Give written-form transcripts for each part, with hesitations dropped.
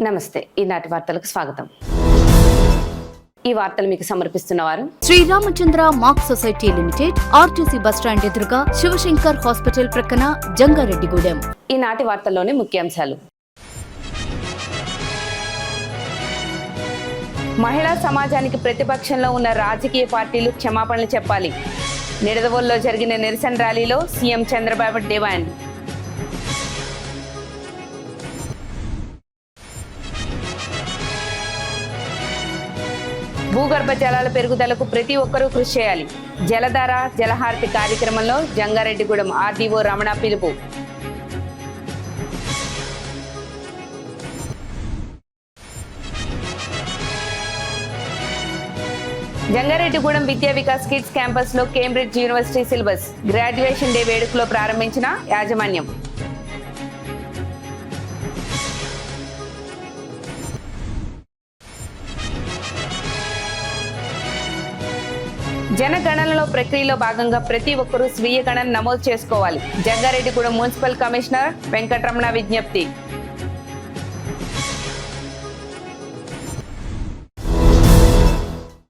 నమస్తే. ఈనాటి వార్తలకు స్వాగతం. ఈ వార్తలు మీకు సమర్పిస్తున్నవారు శ్రీరామచంద్ర మాక్ సొసైటీ లిమిటెడ్, ఆర్టీసీ బస్టాండ్ ఎదురుగా, శివశంకర్ హాస్పిటల్ ప్రక్కన, జంగారెడ్డిగూడెం. ఈనాటి వార్తల్లోని ముఖ్యాంశాలు. మహిళా సమాజానికి ప్రతిపక్షంలో ఉన్న రాజకీయ పార్టీలు క్షమాపణలు చెప్పాలి. నిడదవోలులో జరిగిన నిరసన ర్యాలీలో సీఎం చంద్రబాబు డిమాండ్. భూగర్భ జలాల పెరుగుదలకు ప్రతి ఒక్కరూ కృషి చేయాలి. జలధార జలహారతి కార్యక్రమంలో జంగారెడ్డిగూడెం ఆర్డీఓ రమణ పిలుపు. జంగారెడ్డిగూడెం విద్యా వికాస్ కిడ్స్ క్యాంపస్ లో Cambridge university syllabus graduation day వేడుకలో ప్రారంభించిన యాజమాన్యం. జనగణనలో ప్రక్రియలో భాగంగా ప్రతి ఒక్కరూ స్వీయ గణన నమోదు చేసుకోవాలి. జంగారెడ్డిగూడెం మున్సిపల్ కమిషనర్ వెంకటరమణ విజ్ఞప్తి.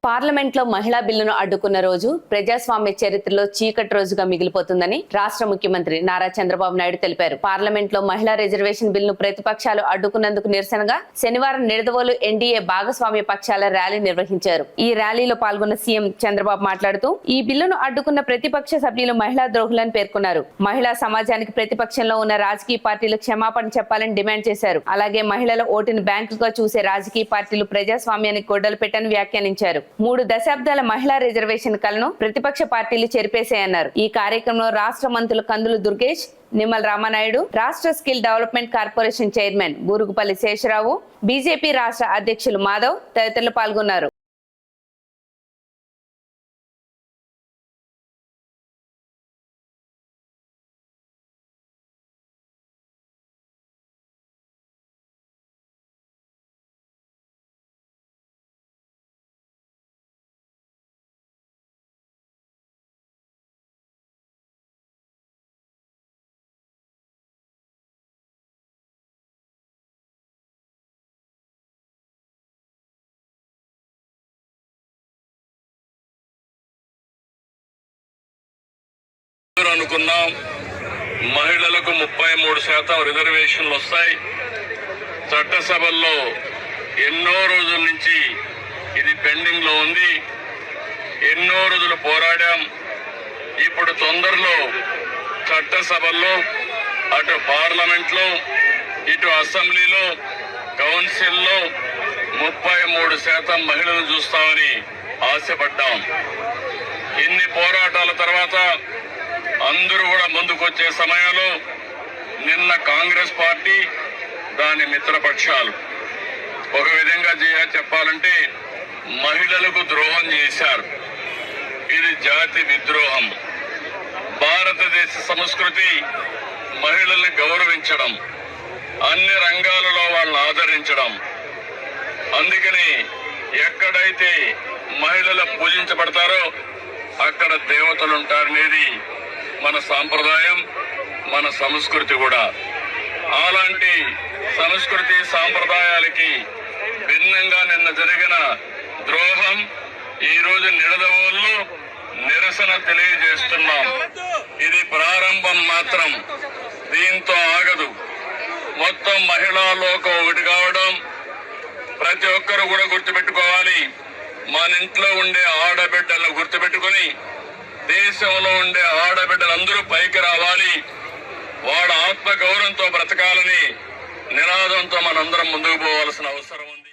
పార్లమెంట్లో మహిళా బిల్లును అడ్డుకున్న రోజు ప్రజాస్వామ్య చరిత్రలో చీకటి రోజుగా మిగిలిపోతుందని రాష్ట్ర ముఖ్యమంత్రి నారా చంద్రబాబు నాయుడు తెలిపారు. పార్లమెంట్లో మహిళా రిజర్వేషన్ బిల్లును ప్రతిపక్షాలు అడ్డుకున్నందుకు నిరసనగా శనివారం నిడదవోలు ఎన్డీఏ భాగస్వామ్య పక్షాల ర్యాలీ నిర్వహించారు. ఈ ర్యాలీలో పాల్గొన్న సీఎం చంద్రబాబు మాట్లాడుతూ ఈ బిల్లును అడ్డుకున్న ప్రతిపక్ష సభ్యులు మహిళా ద్రోహులని పేర్కొన్నారు. మహిళా సమాజానికి ప్రతిపక్షంలో ఉన్న రాజకీయ పార్టీలు క్షమాపణ చెప్పాలని డిమాండ్ చేశారు. అలాగే మహిళల ఓటును బ్యాంకుగా చూసే రాజకీయ పార్టీలు ప్రజాస్వామ్యానికి గొడ్డలు పెట్టని వ్యాఖ్యానించారు. 3 దశాబ్దాల మహిళా రిజర్వేషన్ కలను ప్రతిపక్ష పార్టీలు చెరిపేశాయన్నారు. ఈ కార్యక్రమంలో రాష్ట్ర మంత్రులు కందులు దుర్గేష్, నిమ్మల రామనాయుడు, రాష్ట్ర skill development corporation chairman Burugupalli Sesha Rao, BJP రాష్ట్ర అధ్యక్షులు మాధవ్ తదితరులు పాల్గొన్నారు. అనుకున్నాం మహిళలకు 33% రిజర్వేషన్లు వస్తాయి. చట్టసభల్లో ఎన్నో రోజుల నుంచి ఇది పెండింగ్ లో ఉంది. ఎన్నో రోజులు పోరాడాం. ఇప్పుడు తొందరలో చట్టసభల్లో, అటు పార్లమెంట్ లో, ఇటు అసెంబ్లీలో, కౌన్సిల్లో 33% మహిళలు చూస్తామని ఆశపడ్డాం. ఇన్ని పోరాటాల తర్వాత అందరూ కూడా ముందుకొచ్చే సమయంలో నిన్న కాంగ్రెస్ పార్టీ, దాని మిత్రపక్షాలు ఒక విధంగా చెప్పాలంటే మహిళలకు ద్రోహం చేశారు. ఇది జాతి విద్రోహం. భారతదేశ సంస్కృతి మహిళల్ని గౌరవించడం, అన్ని రంగాలలో వాళ్ళని ఆదరించడం. అందుకని ఎక్కడైతే మహిళలు పూజించబడతారో అక్కడ దేవతలు ఉంటారనేది మన సాంప్రదాయం, మన సంస్కృతి కూడా. అలాంటి సంస్కృతి సాంప్రదాయాలకి భిన్నంగా నిన్న జరిగిన ద్రోహం ఈ రోజు నిడదవోలులో నిరసన తెలియజేస్తున్నాం. ఇది ప్రారంభం మాత్రం, దీంతో ఆగదు. మొత్తం మహిళా లోకం ఒకటి కావడం ప్రతి ఒక్కరు కూడా గుర్తుపెట్టుకోవాలి. మన ఇంట్లో ఉండే ఆడబిడ్డలను గుర్తుపెట్టుకుని దేశంలో ఉండే ఆడబిడ్డలందరూ పైకి రావాలి, వాళ్ళ ఆత్మ గౌరవంతో బ్రతకాలని నినాదంతో మనందరం ముందుకు పోవాల్సిన అవసరం ఉంది.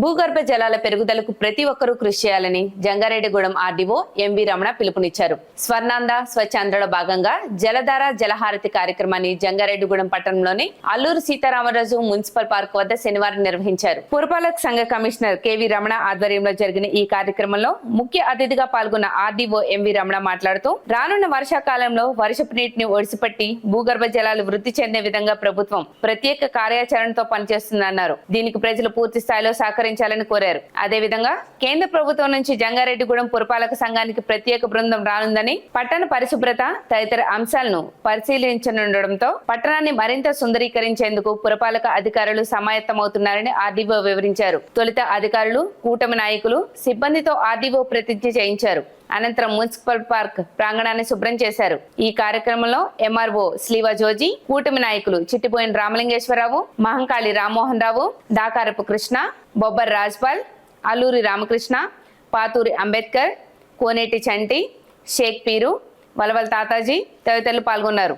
భూగర్భ జలాల పెరుగుదలకు ప్రతి ఒక్కరూ కృషి చేయాలని జంగారెడ్డిగూడెం ఆర్డీఓ ఎంవి రమణ పిలుపునిచ్చారు. స్వర్ణాంధ్ర స్వచ్ఛాంధ్రలో భాగంగా జలధార జలహారతి కార్యక్రమాన్ని జంగారెడ్డిగూడెం పట్టణంలోని అల్లూరు సీతారామరాజు మున్సిపల్ పార్క్ వద్ద శనివారం నిర్వహించారు. పురపాలక సంఘ కమిషనర్ కెవి రమణ ఆధ్వర్యంలో జరిగిన ఈ కార్యక్రమంలో ముఖ్య అతిథిగా పాల్గొన్న ఆర్డీఓ ఎంవి రమణ మాట్లాడుతూ రానున్న వర్షాకాలంలో వర్షపు నీటిని ఒడిసిపట్టి భూగర్భ జలాలు వృద్ధి చెందే విధంగా ప్రభుత్వం ప్రత్యేక కార్యాచరణతో పనిచేస్తుందన్నారు. దీనికి ప్రజలు పూర్తి స్థాయిలో సహకరించాలని సహకరించాలని కోరారు. అదేవిధంగా కేంద్ర ప్రభుత్వం నుంచి జంగారెడ్డిగూడెం పురపాలక సంఘానికి ప్రత్యేక బృందం రానుందని, పట్టణ పరిశుభ్రత తదితర అంశాలను పరిశీలించనుండడంతో పట్టణాన్ని మరింత సుందరీకరించేందుకు పురపాలక అధికారులు సమాయత్తమవుతున్నారని ఆర్డీఓ వివరించారు. తొలుత అధికారులు, కూటమి నాయకులు, సిబ్బందితో ఆర్డీఓ ప్రతిజ్ఞ చేయించారు. అనంతరం మున్సిపల్ పార్క్ ప్రాంగణాన్ని శుభ్రం చేశారు. ఈ కార్యక్రమంలో ఎంఆర్ఓ స్లీవా జోజీ, కూటమి నాయకులు చిట్టిపోయిన రామలింగేశ్వరరావు, మహంకాళి రామ్మోహన్ రావు, డాకారపు కృష్ణ, బొబ్బర్ రాజ్పాల్, అల్లూరి రామకృష్ణ, పాతూరి అంబేద్కర్, కోనేటి చంటి, షేక్ పీరు, వలవల్ తాతాజీ తదితరులు పాల్గొన్నారు.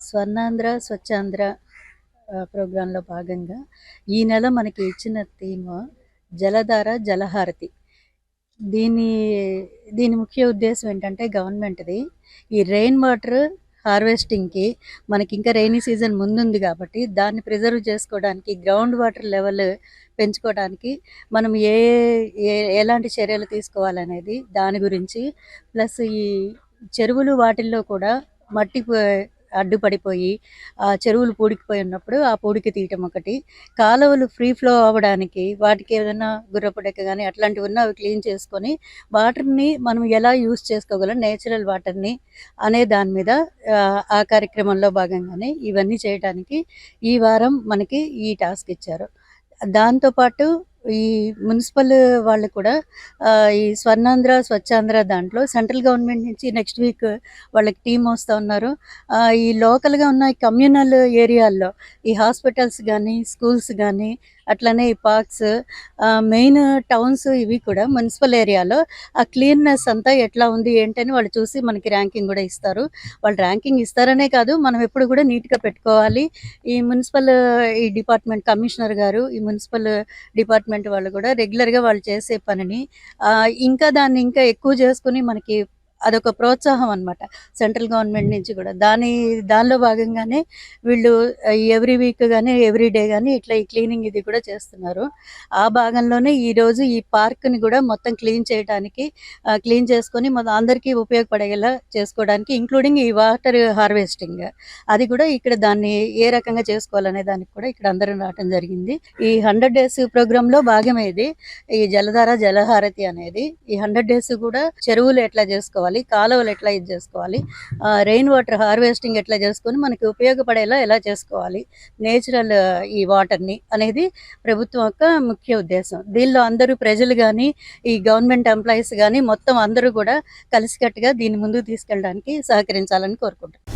స్వర్ణాంధ్ర స్వచ్ఛాంధ్ర ప్రోగ్రాంలో భాగంగా ఈ నెల మనకి ఇచ్చిన థీమ్ జలధార జలహారతి. దీని ముఖ్య ఉద్దేశం ఏంటంటే గవర్నమెంట్ది ఈ రెయిన్ వాటర్ హార్వెస్టింగ్కి మనకి ఇంకా రైనీ సీజన్ ముందుంది కాబట్టి దాన్ని ప్రిజర్వ్ చేసుకోవడానికి, గ్రౌండ్ వాటర్ లెవెల్ పెంచుకోవడానికి మనం ఎలాంటి చర్యలు తీసుకోవాలనేది దాని గురించి, ప్లస్ ఈ చెరువులు వాటిల్లో కూడా మట్టి అడ్డుపడిపోయి ఆ చెరువులు పూడికిపోయి ఉన్నప్పుడు ఆ పూడికి తీయటం ఒకటి, కాలువలు ఫ్రీ ఫ్లో అవ్వడానికి వాటికి ఏదైనా గుర్రపుడెక్క కానీ అట్లాంటివి ఉన్న అవి క్లీన్ చేసుకొని వాటర్ని మనం ఎలా యూస్ చేసుకోగలం, నేచురల్ వాటర్ని అనే దాని మీద ఆ కార్యక్రమంలో భాగంగానే ఇవన్నీ చేయడానికి ఈ వారం మనకి ఈ టాస్క్ ఇచ్చారు. దాంతోపాటు ఈ మున్సిపల్ వాళ్ళు కూడా ఈ స్వర్ణాంధ్ర స్వచ్ఛాంధ్ర దాంట్లో సెంట్రల్ గవర్నమెంట్ నుంచి నెక్స్ట్ వీక్ వాళ్ళకి టీం వస్తూ ఉన్నారు. ఈ లోకల్గా ఉన్న ఈ కమ్యూనల్ ఏరియాల్లో ఈ హాస్పిటల్స్ కానీ, స్కూల్స్ కానీ, అట్లనే ఈ పార్క్స్, మెయిన్ టౌన్స్ ఇవి కూడా మున్సిపల్ ఏరియాలో ఆ క్లీన్నెస్ అంతా ఎట్లా ఉంది ఏంటని వాళ్ళు చూసి మనకి ర్యాంకింగ్ కూడా ఇస్తారు. వాళ్ళు ర్యాంకింగ్ ఇస్తారనే కాదు, మనం ఎప్పుడు కూడా నీట్గా పెట్టుకోవాలి. ఈ మున్సిపల్ ఈ డిపార్ట్మెంట్ కమిషనర్ గారు, ఈ మున్సిపల్ డిపార్ట్మెంట్ వాళ్ళు కూడా రెగ్యులర్గా వాళ్ళు చేసే పనిని ఇంకా దాన్ని ఇంకా ఎక్కువ చేసుకుని మనకి అదొక ప్రోత్సాహం అన్నమాట సెంట్రల్ గవర్నమెంట్ నుంచి కూడా. దానిలో భాగంగానే వీళ్ళు ఎవ్రీ వీక్ కానీ ఎవ్రీ డే కానీ ఇట్లా ఈ క్లీనింగ్ ఇది కూడా చేస్తున్నారు. ఆ భాగంలోనే ఈరోజు ఈ పార్క్ని కూడా మొత్తం క్లీన్ చేసుకొని మన అందరికీ ఉపయోగపడేలా చేసుకోవడానికి, ఇంక్లూడింగ్ ఈ వాటర్ హార్వెస్టింగ్ అది కూడా ఇక్కడ దాన్ని ఏ రకంగా చేసుకోవాలనే దానికి కూడా ఇక్కడ అందరూ రావటం జరిగింది. ఈ 100 days ప్రోగ్రాంలో భాగమే ఇది ఈ జలధార జలహారతి అనేది. ఈ 100 days కూడా చెరువులు ఎట్లా చేసుకోవాలి, కాలువలు ఎట్లా ఇది చేసుకోవాలి, రెయిన్ వాటర్ హార్వెస్టింగ్ ఎట్లా చేసుకొని మనకి ఉపయోగపడేలా ఎలా చేసుకోవాలి, నేచురల్ ఈ వాటర్ని అనేది ప్రభుత్వం యొక్క ముఖ్య ఉద్దేశం. దీనిలో అందరూ ప్రజలు కానీ, ఈ గవర్నమెంట్ ఎంప్లాయీస్ కానీ మొత్తం అందరూ కూడా కలిసికట్టుగా దీన్ని ముందుకు తీసుకెళ్ళడానికి సహకరించాలని కోరుకుంటున్నాను.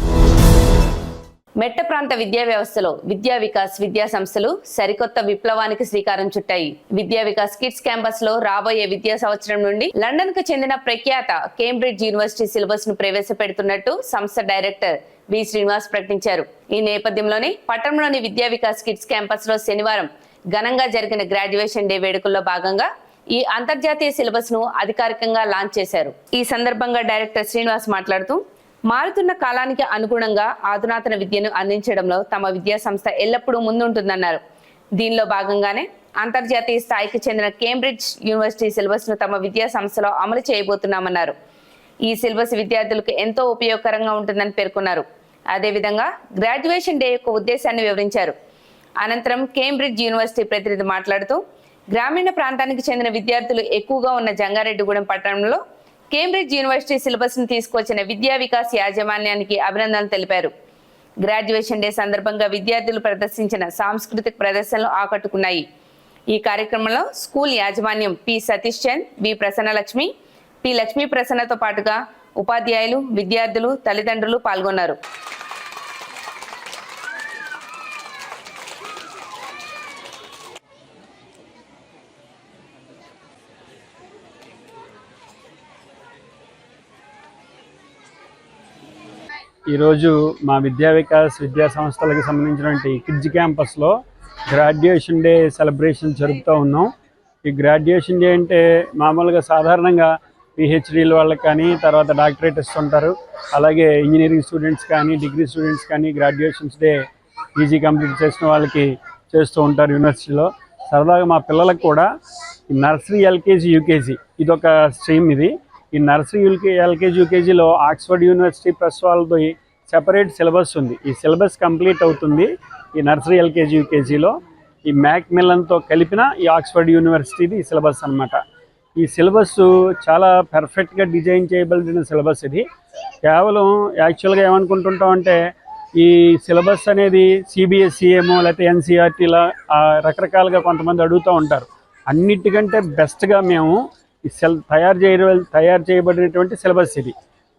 మెట్ట ప్రాంత విద్యా వ్యవస్థలో విద్యా వికాస్ విద్యా సంస్థలు సరికొత్త విప్లవానికి శ్రీకారం చుట్టాయి. విద్యా వికాస్ కిడ్స్ క్యాంపస్ లో రాబోయే విద్యా సంవత్సరం నుండి లండన్ కు చెందిన ప్రఖ్యాత కేంబ్రిడ్జ్ యూనివర్సిటీ సిలబస్ ను ప్రవేశపెడుతున్నట్టు సంస్థ డైరెక్టర్ వి శ్రీనివాస్ ప్రకటించారు. ఈ నేపథ్యంలోనే పట్టణంలోని విద్యా వికాస్ కిడ్స్ క్యాంపస్ లో శనివారం ఘనంగా జరిగిన గ్రాడ్యుయేషన్ డే వేడుకల్లో భాగంగా ఈ అంతర్జాతీయ సిలబస్ ను అధికారికంగా లాంచ్ చేశారు. ఈ సందర్భంగా డైరెక్టర్ శ్రీనివాస్ మాట్లాడుతూ, మారుతున్న కాలానికి అనుగుణంగా అధునాతన విద్యను అందించడంలో తమ విద్యా సంస్థ ఎల్లప్పుడూ ముందుంటుందన్నారు. దీనిలో భాగంగానే అంతర్జాతీయ స్థాయికి చెందిన కేంబ్రిడ్జ్ యూనివర్సిటీ సిలబస్ ను తమ విద్యా సంస్థలో అమలు చేయబోతున్నామన్నారు. ఈ సిలబస్ విద్యార్థులకు ఎంతో ఉపయోగకరంగా ఉంటుందని పేర్కొన్నారు. అదేవిధంగా గ్రాడ్యుయేషన్ డే యొక్క ఉద్దేశాన్ని వివరించారు. అనంతరం కేంబ్రిడ్జ్ యూనివర్సిటీ ప్రతినిధి మాట్లాడుతూ, గ్రామీణ ప్రాంతానికి చెందిన విద్యార్థులు ఎక్కువగా ఉన్న జంగారెడ్డిగూడెం పట్టణంలో కేంబ్రిడ్జ్ యూనివర్సిటీ సిలబస్ ను తీసుకొచ్చిన విద్యా వికాస్ యాజమాన్యానికి అభినందనలు తెలిపారు. గ్రాడ్యుయేషన్ డే సందర్భంగా విద్యార్థులు ప్రదర్శించిన సాంస్కృతిక ప్రదర్శనలు ఆకట్టుకున్నాయి. ఈ కార్యక్రమంలో స్కూల్ యాజమాన్యం పి సతీష్ చంద్, వి ప్రసన్నలక్ష్మి, పి లక్ష్మీ ప్రసన్నతో పాటుగా ఉపాధ్యాయులు, విద్యార్థులు, తల్లిదండ్రులు పాల్గొన్నారు. ఈరోజు మా విద్యా వికాస్ విద్యా సంస్థలకు సంబంధించినటువంటి కిడ్జ్ క్యాంపస్లో గ్రాడ్యుయేషన్ డే సెలబ్రేషన్ జరుపుతూ ఉన్నాం. ఈ గ్రాడ్యుయేషన్ డే అంటే మామూలుగా సాధారణంగా పిహెచ్డీల వాళ్ళకి కానీ, తర్వాత డాక్టరేట్ ఇస్తుంటారు. అలాగే ఇంజనీరింగ్ స్టూడెంట్స్ కానీ, డిగ్రీ స్టూడెంట్స్ కానీ, గ్రాడ్యుయేషన్స్ డే పీజీ కంప్లీట్ చేసిన వాళ్ళకి చేస్తూ ఉంటారు యూనివర్సిటీలో. సరదాగా మా పిల్లలకు కూడా ఈ నర్సరీ, ఎల్కేజీ, యూకేజీ ఇదొక స్ట్రీమ్. ఇది ఈ నర్సరీ, ఎల్కేజీ, యూకేజీలో ఆక్స్ఫర్డ్ యూనివర్సిటీ ప్రెస్ వాళ్ళది సెపరేట్ సిలబస్ ఉంది. ఈ సిలబస్ కంప్లీట్ అవుతుంది ఈ నర్సరీ, ఎల్కేజీ, యూకేజీలో. ఈ మ్యాక్మిల్లన్తో కలిపిన ఈ ఆక్స్ఫర్డ్ యూనివర్సిటీది ఈ సిలబస్ అనమాట. ఈ సిలబస్ చాలా పర్ఫెక్ట్గా డిజైన్ చేయబడిన సిలబస్ ఇది. కేవలం యాక్చువల్గా ఏమనుకుంటుంటాం అంటే ఈ సిలబస్ అనేది సిబిఎస్ఈ ఏమో లేకపోతే ఎన్సీఆర్టీలా రకరకాలుగా కొంతమంది అడుగుతూ ఉంటారు. అన్నిటికంటే బెస్ట్గా మేము ఈ తయారు చేయబడినటువంటి సిలబస్ ఇది.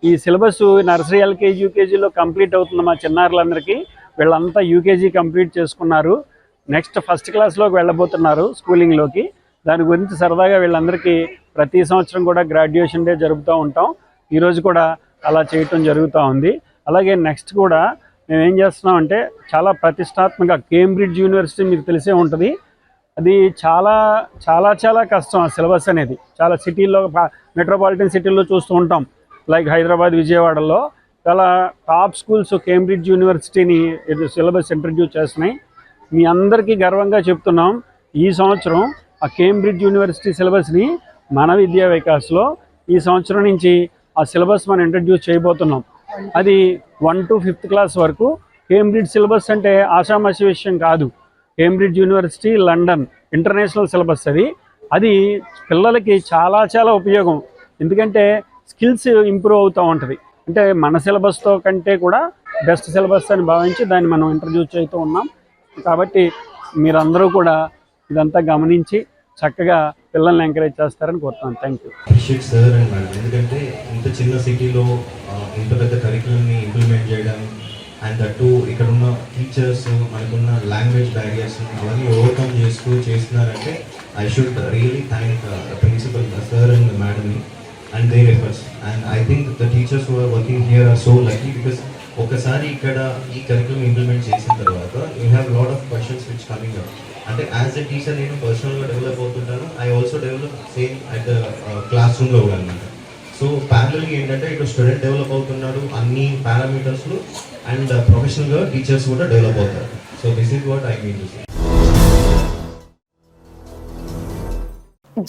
ఈ సిలబస్ నర్సరీ, ఎల్కేజీ, యూకేజీలో కంప్లీట్ అవుతుంది మా చిన్నారులందరికీ. వీళ్ళంతా యూకేజీ కంప్లీట్ చేసుకున్నారు, నెక్స్ట్ ఫస్ట్ క్లాస్లోకి వెళ్ళబోతున్నారు స్కూలింగ్లోకి. దాని గురించి సరదాగా వీళ్ళందరికీ ప్రతి సంవత్సరం కూడా గ్రాడ్యుయేషన్ డే జరుపుతూ ఉంటాం. ఈరోజు కూడా అలా చేయటం జరుగుతూ ఉంది. అలాగే నెక్స్ట్ కూడా మేము ఏం చేస్తున్నాం అంటే చాలా ప్రతిష్టాత్మక కేంబ్రిడ్జ్ యూనివర్సిటీ మీకు తెలిసే ఉంటుంది. అది చాలా చాలా చాలా కష్టం ఆ సిలబస్ అనేది. చాలా సిటీల్లో, మెట్రోపాలిటన్ సిటీల్లో చూస్తూ ఉంటాం, లైక్ హైదరాబాద్, విజయవాడలో చాలా టాప్ స్కూల్స్ కేంబ్రిడ్జ్ యూనివర్సిటీని సిలబస్ ఇంట్రడ్యూస్ చేస్తున్నాయి. మీ అందరికీ గర్వంగా చెప్తున్నాం, ఈ సంవత్సరం ఆ కేంబ్రిడ్జ్ యూనివర్సిటీ సిలబస్ని మన విద్యా వికాస్లో ఈ సంవత్సరం నుంచి ఆ సిలబస్ మనం ఇంట్రడ్యూస్ చేయబోతున్నాం. అది 1 to 5th క్లాస్ వరకు కేంబ్రిడ్జ్ సిలబస్ అంటే ఆషామాషి విషయం కాదు. Cambridge university London international syllabus అది పిల్లలకి చాలా చాలా ఉపయోగం. ఎందుకంటే స్కిల్స్ ఇంప్రూవ్ అవుతూ ఉంటుంది. అంటే మన సిలబస్తో కంటే కూడా బెస్ట్ సిలబస్ అని భావించి దాన్ని మనం ఇంట్రడ్యూస్ చేస్తూ ఉన్నాం. కాబట్టి మీరందరూ కూడా ఇదంతా గమనించి చక్కగా పిల్లల్ని ఎంకరేజ్ చేస్తారని కోరుతున్నాను. Thank you. Appreciate sir and madam, ఎందుకంటే ఇంత చిన్న సిటీలో ఇంత పెద్ద కరికులంని ఇంప్లిమెంట్ చేయడం అండ్ దట్టు ఇక్కడ ఉన్న టీచర్స్, మనకున్న లాంగ్వేజ్ బ్యారియర్స్ అవన్నీ ఓవర్కమ్ చేస్తున్నారంటే I should really thank the principal sir and మేడమ్ని and their efforts. And I think the teachers who are working here are so lucky because ఒకసారి ఇక్కడ ఈ కరికులం ఇంప్లిమెంట్ చేసిన తర్వాత you have lot of questions which coming up. అంటే as a teacher నేను పర్సనల్గా develop అవుతుంటాను. I also develop same at the class రూమ్లో కూడా అనమాట. సో ప్యారలల్గా ఏంటంటే ఇక్కడ స్టూడెంట్ డెవలప్ అవుతున్నాడు అన్ని పారామీటర్స్లో అండ్ ప్రొఫెషనల్గా టీచర్స్ కూడా డెవలప్ అవుతారు. So this is what I mean to say.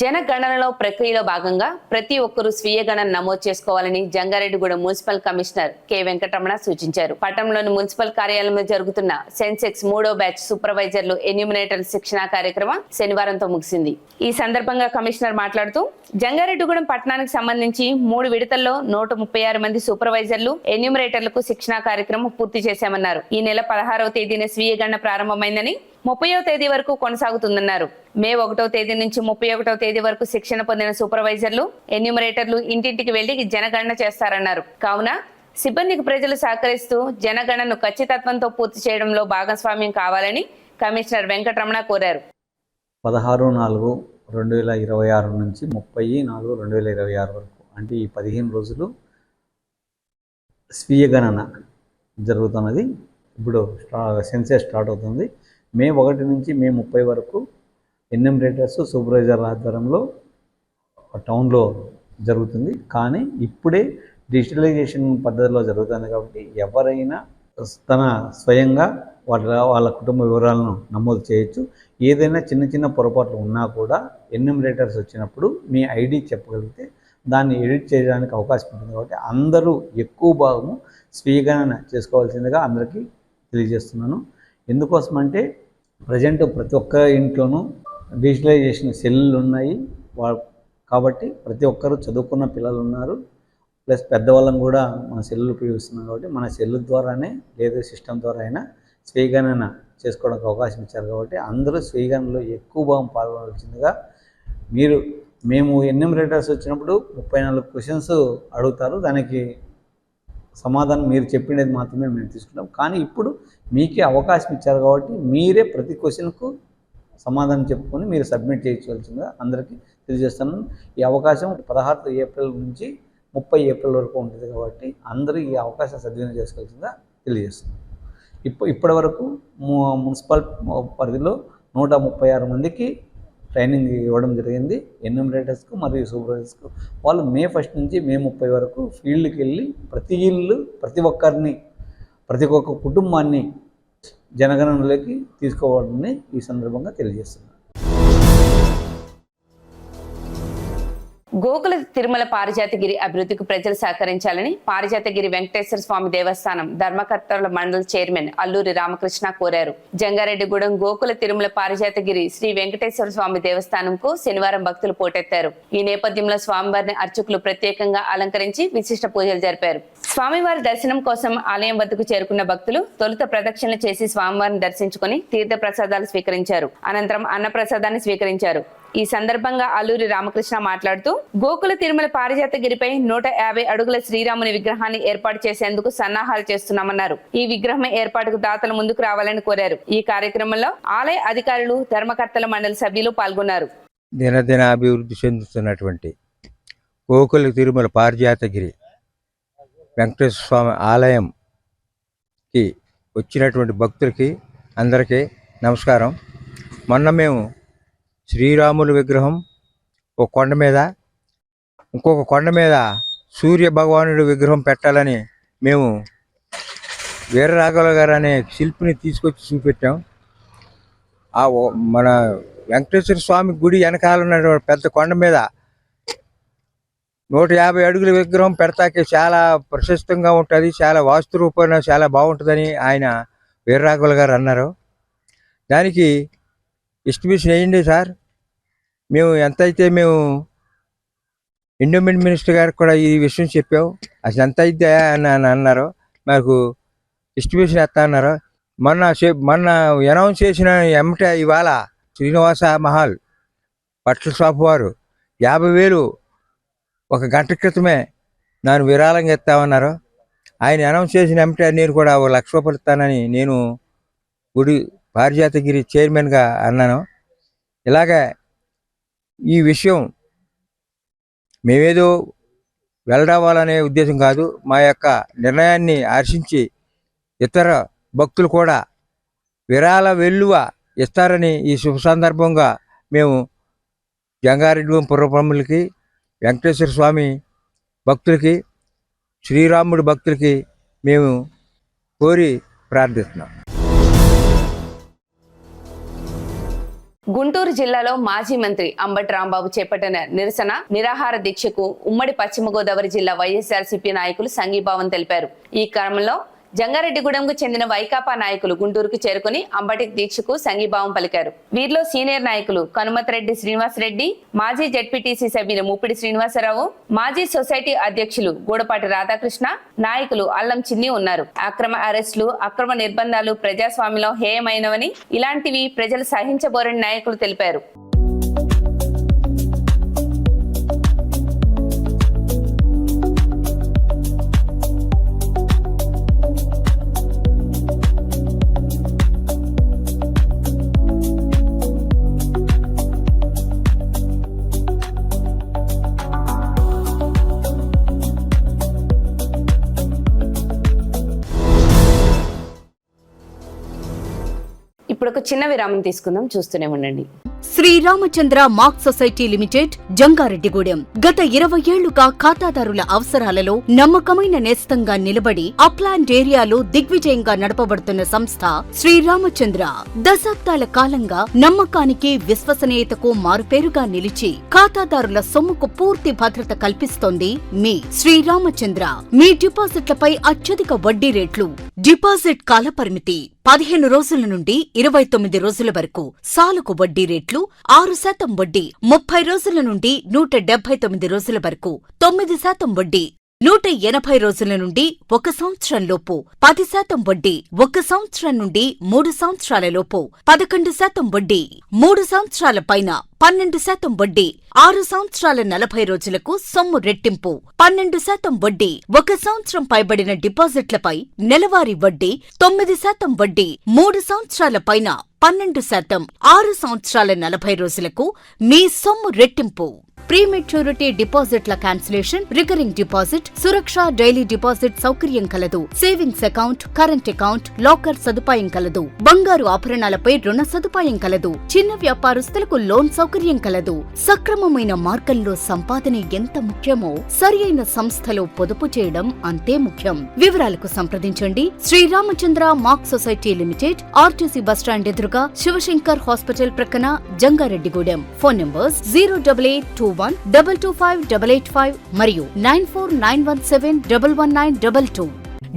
జనగణనలో ప్రక్రియలో భాగంగా ప్రతి ఒక్కరూ స్వీయ గణన నమోదు చేసుకోవాలని జంగారెడ్డిగూడెం మున్సిపల్ కమిషనర్ కె వెంకటరమణ సూచించారు. పట్టణంలోని మున్సిపల్ కార్యాలయంలో జరుగుతున్న సెన్సెక్స్ 3వ బ్యాచ్ సూపర్వైజర్లు, ఎన్యూమినేటర్ల శిక్షణా కార్యక్రమం శనివారంతో ముగిసింది. ఈ సందర్భంగా కమిషనర్ మాట్లాడుతూ జంగారెడ్డిగూడెం పట్టణానికి సంబంధించి 3 విడతల్లో 136 మంది సూపర్వైజర్లు, ఎన్యూమినేటర్లకు శిక్షణా కార్యక్రమం పూర్తి చేశామన్నారు. ఈ నెల 16వ తేదీన స్వీయ గణన ప్రారంభమైందని, 30వ తేదీ వరకు కొనసాగుతుందన్నారు. మే 1వ తేదీ నుంచి 31వ తేదీ వరకు శిక్షణ పొందిన సూపర్వైజర్లు, ఎన్యూమరేటర్లు ఇంటింటికి వెళ్లి జనగణన చేస్తారన్నారు. కావున సిబ్బందికి ప్రజలు సహకరిస్తూ జనగణనను ఖచ్చితత్వంతో పూర్తి చేయడంలో భాగస్వామ్యం కావాలని కమిషనర్ వెంకటరమణ కోరారు. 16/4/2026 నుంచి 30/4/2026 వరకు అంటే ఈ 15 రోజులు స్వీయ గణన జరుగుతున్నది. ఇప్పుడు సెన్సస్ స్టార్ట్ అవుతుంది. మే 1 నుంచి మే 30 వరకు ఎన్యూమరేటర్స్, సూపర్వైజర్ల ఆధ్వర్యంలో టౌన్లో జరుగుతుంది. కానీ ఇప్పుడే డిజిటలైజేషన్ పద్ధతిలో జరుగుతుంది కాబట్టి ఎవరైనా తన స్వయంగా వాళ్ళ కుటుంబ వివరాలను నమోదు చేయొచ్చు. ఏదైనా చిన్న చిన్న పొరపాట్లు ఉన్నా కూడా ఎన్యూమరేటర్స్ వచ్చినప్పుడు మీ ఐడి చెప్పగలిగితే దాన్ని ఎడిట్ చేయడానికి అవకాశం ఉంటుంది. కాబట్టి అందరూ ఎక్కువ భాగము స్వీయగణన చేసుకోవాల్సిందిగా అందరికీ తెలియజేస్తున్నాను. ఎందుకోసమంటే ప్రజెంట్ ప్రతి ఒక్క ఇంట్లోనూ డిజిటలైజేషన్ సెల్లులు ఉన్నాయి కాబట్టి ప్రతి ఒక్కరు చదువుకున్న పిల్లలు ఉన్నారు, ప్లస్ పెద్దవాళ్ళం కూడా మన సెల్లులు ఉపయోగిస్తున్నాం. కాబట్టి మన సెల్లు ద్వారానే లేదా సిస్టమ్ ద్వారా అయినా స్వీయగణన చేసుకోవడానికి అవకాశం ఇచ్చారు. కాబట్టి అందరూ స్వీయగణనలో ఎక్కువ భాగం పాల్గొనవలసిందిగా మేము ఎన్యూమరేటర్స్ వచ్చినప్పుడు 34 క్వశ్చన్స్ అడుగుతారు. దానికి సమాధానం మీరు చెప్పినది మాత్రమే మేము తీసుకుంటాం. కానీ ఇప్పుడు మీకే అవకాశం ఇచ్చారు కాబట్టి మీరే ప్రతి క్వశ్చన్కు సమాధానం చెప్పుకొని మీరు సబ్మిట్ చేయవలసిందిగా అందరికీ తెలియజేస్తాను. ఈ అవకాశం 16 ఏప్రిల్ నుంచి 30 ఏప్రిల్ వరకు ఉంటుంది కాబట్టి అందరూ ఈ అవకాశం సద్వినియోగం చేసుకోవాల్సిందిగా తెలియజేస్తున్నాను. ఇప్పటి వరకు మున్సిపల్ పరిధిలో 136 మందికి ట్రైనింగ్ ఇవ్వడం జరిగింది ఎన్యూమరేటర్స్కు మరియు సూపర్వైజర్స్కు. వాళ్ళు మే 1 నుంచి మే 30 వరకు ఫీల్డ్కి వెళ్ళి ప్రతి ఇల్లు ప్రతి ఒక్క కుటుంబాన్ని జనగణనలోకి తీసుకోవాలని ఈ సందర్భంగా తెలియజేస్తున్నారు. గోకుల తిరుమల పారిజాతగిరి అభివృద్ధికి ప్రజలు సహకరించాలని పారిజాతగిరి వెంకటేశ్వర స్వామి దేవస్థానం ధర్మకర్తల మండలి చైర్మన్ అల్లూరి రామకృష్ణ కోరారు. జంగారెడ్డిగూడెం గోకుల తిరుమల పారిజాతగిరి శ్రీ వెంకటేశ్వర స్వామి దేవస్థానంకు శనివారం భక్తులు పోటెత్తారు. ఈ నేపథ్యంలో స్వామివారిని అర్చకులు ప్రత్యేకంగా అలంకరించి విశిష్ట పూజలు జరిపారు. స్వామివారి దర్శనం కోసం ఆలయం వద్దకు చేరుకున్న భక్తులు తొలుత ప్రదక్షిణలు చేసి స్వామివారిని దర్శించుకుని తీర్థ ప్రసాదాలు స్వీకరించారు. అనంతరం అన్న ప్రసాదాన్ని స్వీకరించారు. ఈ సందర్భంగా అల్లూరి రామకృష్ణ మాట్లాడుతూ గోకుల తిరుమల పారిజాతగిరిపై 150 అడుగుల శ్రీరాముని విగ్రహాన్ని ఏర్పాటు చేసేందుకు సన్నాహాలు చేస్తున్నామన్నారు. ఈ విగ్రహం ఏర్పాటుకు దాతలు ముందుకు రావాలని కోరారు. ఈ కార్యక్రమంలో ఆలయ అధికారులు, ధర్మకర్తల మండలి సభ్యులు పాల్గొన్నారు. దినదిన అభివృద్ధి చెందుతున్నటువంటి గోకుల తిరుమల పారిజాతగిరి వెంకటేశ్వర స్వామి ఆలయంకి వచ్చినటువంటి భక్తులకి అందరికీ నమస్కారం. మొన్న మేము శ్రీరాముల విగ్రహం ఒక కొండ మీద, ఇంకొక కొండ మీద సూర్య భగవానుడి విగ్రహం పెట్టాలని మేము వీరరాఘవ గారు అనే శిల్పిని తీసుకొచ్చి చూపెట్టాం. మన వెంకటేశ్వర స్వామి గుడి వెనకాల ఉన్న పెద్ద కొండ మీద 150 అడుగుల విగ్రహం పెడతాకి చాలా ప్రశస్తంగా ఉంటుంది, చాలా వాస్తు రూపంలో చాలా బాగుంటుందని ఆయన వీరరాఘవ గారు అన్నారు. దానికి ఎస్టిమేషన్ వేయండి సార్, మేము ఎంతైతే మేము ఎండోమెంట్ మినిస్టర్ గారికి కూడా ఈ విషయం చెప్పాం, అసలు ఎంత అయితే అని అన్నారు. మాకు ఎస్టిమేషన్ వేస్తా అన్నారు. మొన్న అనౌన్స్ చేసిన ఎమ్మటే ఇవాళ శ్రీనివాస మహల్ బట్టల షాపు వారు 50,000 ఒక గంట క్రితమే నన్ను విరాళంగా ఇస్తామన్నారు. ఆయన అనౌన్స్ చేసిన ఎమ్మటే నేను కూడా 1,00,000 రూపాయలు ఇస్తానని నేను గుడి పారిజాతగిరి చైర్మన్గా అన్నాను. ఇలాగే ఈ విషయం మేమేదో వెళ్ళరావాలనే ఉద్దేశం కాదు, మా యొక్క నిర్ణయాన్ని హర్షించి ఇతర భక్తులు కూడా విరాళ వెల్లువ ఇస్తారని ఈ శుభ సందర్భంగా మేము జంగారెడ్డిగూడెం పురప్రములకి, వెంకటేశ్వర స్వామి భక్తులకి, శ్రీరాముడి భక్తులకి మేము కోరి ప్రార్థిస్తున్నాం. గుంటూరు జిల్లాలో మాజీ మంత్రి అంబటి రాంబాబు చేపట్టిన నిరసన నిరాహార దీక్షకు ఉమ్మడి పశ్చిమ గోదావరి జిల్లా వైఎస్ఆర్సీపీ నాయకులు సంఘీభావం తెలిపారు. ఈ క్రమంలో జంగారెడ్డిగూడెంకు చెందిన వైకాపా నాయకులు గుంటూరుకు చేరుకుని అంబటి దీక్షకు సంఘీభావం పలికారు. వీరిలో సీనియర్ నాయకులు కనుమతిరెడ్డి శ్రీనివాసరెడ్డి, మాజీ జెడ్పీటీసీ సభ్యులు ముప్పిడి శ్రీనివాసరావు, మాజీ సొసైటీ అధ్యక్షులు గూడపాటి రాధాకృష్ణ, నాయకులు అల్లం చిన్ని ఉన్నారు. అక్రమ అరెస్టులు, అక్రమ నిర్బంధాలు ప్రజాస్వామ్యంలో హేయమైనవని, ఇలాంటివి ప్రజలు సహించబోరని నాయకులు తెలిపారు. ఇప్పుడు ఒక చిన్న విరామం తీసుకుందాం, చూస్తూనే ఉండండి. Sriramachandra mark society limited, Jangareddygudem. గత 20 ఏళ్లుగా ఖాతాదారుల అవసరాలలో నమ్మకమైన నేస్తంగా నిలబడి అప్లాండ్ ఏరియాలో దిగ్విజయంగా నడపబడుతున్న సంస్థ శ్రీరామచంద్ర. దశాబ్దాల కాలంగా నమ్మకానికి, విశ్వసనీయతకు మారుపేరుగా నిలిచి ఖాతాదారుల సొమ్ముకు పూర్తి భద్రత కల్పిస్తోంది మీ శ్రీరామచంద్ర. మీ డిపాజిట్లపై అత్యధిక వడ్డీ రేట్లు, డిపాజిట్ కాలపరిమితి 15 రోజుల నుండి 29 రోజుల వరకు, సాలుకు వడ్డీ రేట్లు 6% వడ్డీ, 30 రోజుల నుండి 179 రోజుల వరకు 9% వడ్డీ, 180 రోజుల నుండి 1 సంవత్సరం లోపు 10% వడ్డీ, 1 సంవత్సరం నుండి 3 సంవత్సరాల లోపు 11% వడ్డీ, 3 సంవత్సరాల పైన 12% వడ్డీ, 6 సంవత్సరాల 40 రోజులకు సొమ్ము రెట్టింపు 12% వడ్డీ, 1 సంవత్సరం పైబడిన డిపాజిట్లపై నెలవారీ వడ్డీ 9% వడ్డీ, 3 సంవత్సరాల పైన 12%, 6 సంవత్సరాల 40 రోజులకు మీ సొమ్ము రెట్టింపు. ప్రీమెచ్యూరిటీ డిపాజిట్ల క్యాన్సిలేషన్, రికరింగ్ డిపాజిట్, సురక్ష డైలీ డిపాజిట్ సౌకర్యం కలదు. Savings account, current account, locker సదుపాయం కలదు. బంగారు ఆభరణాలపై రుణ సదుపాయం కలదు. చిన్న వ్యాపారస్తులకు లోన్ సౌకర్యం కలదు. సక్రమమైన మార్గంలో సంపాదన ఎంత ముఖ్యమో సరియైన సంస్థలో పొదుపు చేయడం అంతే ముఖ్యం. వివరాలకు సంప్రదించండి. Sriramachandra mark society limited, RTC bus stand ఎదురుగా, శివశంకర్ హాస్పిటల్ ప్రక్కన, జంగారెడ్డిగూడెం. ఫోన్ నంబర్స్ 08821225885 మరియు 9491711922.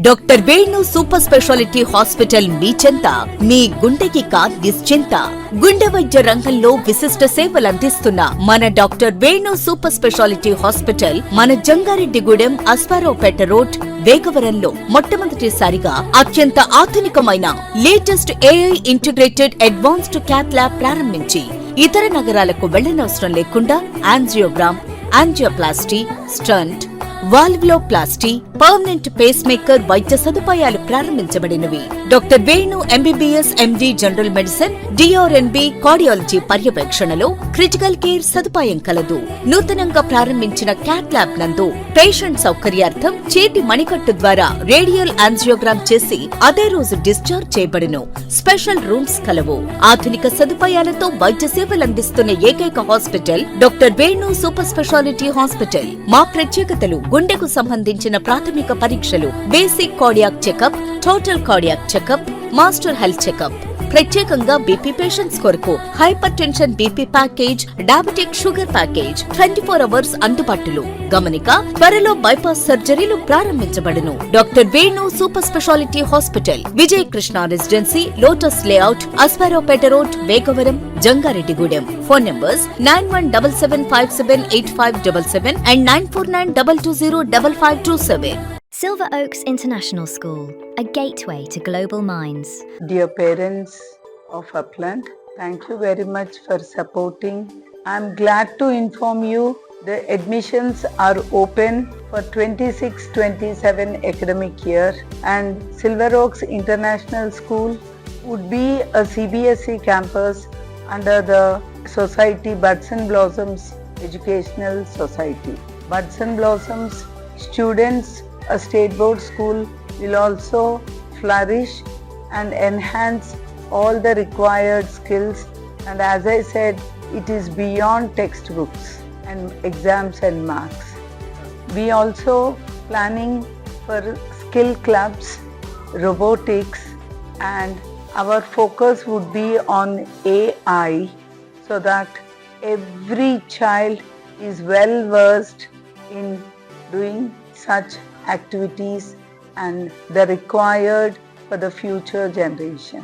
Doctor Venu super speciality hospital మీ చెంత. మీ గుండెకి నిశ్చింత. గుండె వైద్య రంగంలో విశిష్ట సేవలందిస్తున్న మన doctor Venu super speciality hospital మన జంగారెడ్డిగూడెం, అస్పారావుపేట రోడ్, వేగవరంలో మొట్టమొదటిసారిగా అత్యంత ఆధునికమైన latest AI integrated advanced cath lab ప్రారంభించి ఇతర నగరాలకు వెళ్లనవసరం లేకుండా angiogram, angioplasty, stent, valvuloplasty, permanent pacemaker వైద్య సదుపాయాలు ప్రారంభించబడినవి. Doctor Venu MBBS MD general medicine, DrNB cardiology పర్యవేక్షణలో క్రిటికల్ కేర్ సదుపాయం కలదు. నూతనంగా ప్రారంభించిన క్యాట్ ల్యాబ్ నందు పేషెంట్ సౌకర్యార్థం చేతి మణికట్టు ద్వారా రేడియల్ యాంజియోగ్రామ్ చేసి అదే రోజు డిశ్చార్జ్ చేయబడును. స్పెషల్ రూమ్స్ కలవు. ఆధునిక సదుపాయాలతో వైద్య సేవలందిస్తున్న ఏకైక hospital doctor Venu super speciality hospital. మా ప్రత్యేకతలు: గుండెకు సంబంధించిన ప్రాథమిక పరీక్షలు, basic cardiac checkup, total cardiac checkup, master health checkup. ప్రత్యేకంగా బీపీ పేషెంట్స్ కొరకు hypertension BP package, diabetic sugar package 24 hours అందుబాటులో. గమనిక: త్వరలో బైపాస్ సర్జరీలు ప్రారంభించబడును. Doctor Venu super speciality hospital, Vijaya Krishna residency, lotus layout, Aswaraopeta road, Vegavaram, Jangareddygudem. Phone numbers 9177578577 and 9492205527. Silver Oaks International School, a gateway to global minds. Dear parents of Upland, thank you very much for supporting. I'm glad to inform you the admissions are open for 26-27 academic year, and Silver Oaks International School would be a CBSE campus under the society Buds and Blossoms Educational Society. Buds and Blossoms students, a state board school, will also flourish and enhance all the required skills, and as I said, it is beyond textbooks and exams and marks. We also planning for skill clubs, robotics, and our focus would be on AI, so that every child is well versed in doing such activities and the required for the future generation.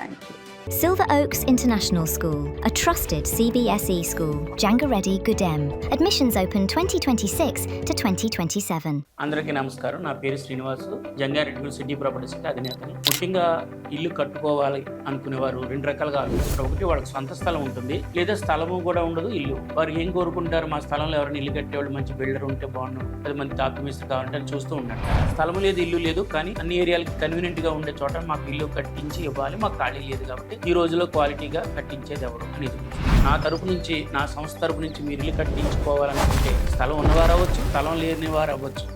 Thank you. Silver Oaks International School, a trusted CBSE school, Jangareddy Gudem. Admissions open 2026 to 2027. అందరికీ నమస్కారం. నా పేరు Srinivasu, Jangareddy city properties అధినేతని. ముఖ్యంగా ఇల్లు కట్టుకోవాలి అనుకునేవారు రెండు రకాలుగా ఆలోచిస్తారు. ఒకటి, వాళ్ళకి సొంత స్థలం ఉంటుంది, లేదా స్థలము కూడా ఉండదు, ఇల్లు. వారు ఏం కోరుకుంటారు? మా స్థలంలో ఎవరైనా ఇల్లు కట్టేవాళ్ళు మంచి బిల్డర్ ఉంటే బాగుండు, 10 మంది డాక్యుమెంట్స్ కావాలంటే చూస్తూ ఉంటారు. స్థలం లేదు, ఇల్లు లేదు, కానీ అన్ని ఏరియాలకి కన్వీనియంట్ గా ఉండే చోట మాకు ఇల్లు కట్టించి ఇవ్వాలి, మాకు ఖాళీ లేదు కాబట్టి ఈ రోజులో క్వాలిటీగా కట్టించేది ఎవరు అనేది. నా తరపు నుంచి, నా సంస్థ తరపు నుంచి మీరు ఇల్లు కట్టించుకోవాలనుకుంటే స్థలం ఉన్నవారు అవ్వచ్చు, స్థలం లేని వారు అవ్వచ్చు.